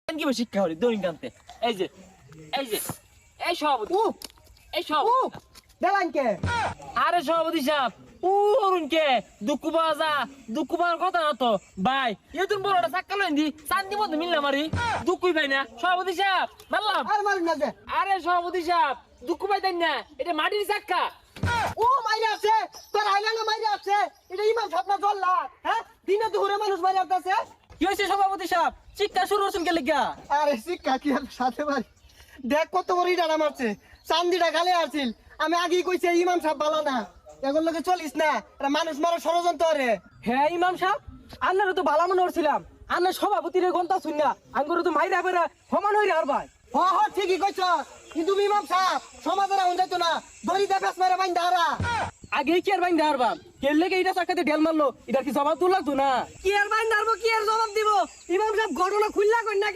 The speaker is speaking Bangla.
কি শিক্ষা হরি দৈনিক কান্তে এই যে এই যে এই সভাপতি এই সভাপতি দেলান কে আরে সভাপতি সাহেব অরুণ কে দুঃখ বাজা দুঃখ পাওয়ার কথা না তো ভাই এ তুমি বড়টা চাক্কা লইন দি চান্দি মতো মিললাম আরি দুঃখই পাই না সভাপতি সাহেব মারলাম আর মারুন না যে আরে সভাপতি সাহেব দুঃখ পাইতেন না এটা মাটির চাক্কা ও মাইরে আছে তোর আইলাঙ্গা মাইরে আছে এটা ইমাম সাহেব না জল্লা হ্যাঁ দিনে দুপুরে মানুষ মাইরে আছে কি হয়েছে সভাপতি সাহেব চিৎকার শুরু করছেন কে লিগা আরে শিক্ষা কি আর সাথে ভাই দেখ কত বড় ইডারা মারছে চান্দিটা গালে আসছিল আমি আগেই কইছি ইমাম সাহেব ভালো না এগুলো লোকে চলিস না এটা মানুষ মারা ষড়যন্ত্র রে হ্যাঁ ইমাম সাহেব আন্নারে তো ভালো মনে হচ্ছিলাম আন্নার সভাপতির ঘন্টা শুন না আঙ্গুরে তো মাইরা বেরা সমান হইরে আর ভাই হ হ ঠিকই কইছ কিন্তু ইমাম সাহেব সমাজের আউন যাইতো না দড়ি দে ফেস মেরে বাইন দাঁড়া আগে কি আর বাইন দেওয়ার বাপ কেলে এটা চাকাতে ঢেল মারলো এটার কি জবাব তুল লাগতো না কি আর বাইন দাঁড়বো কি আর জবাব দিব ইমাম সাহেব ঘটনা খুললা কই না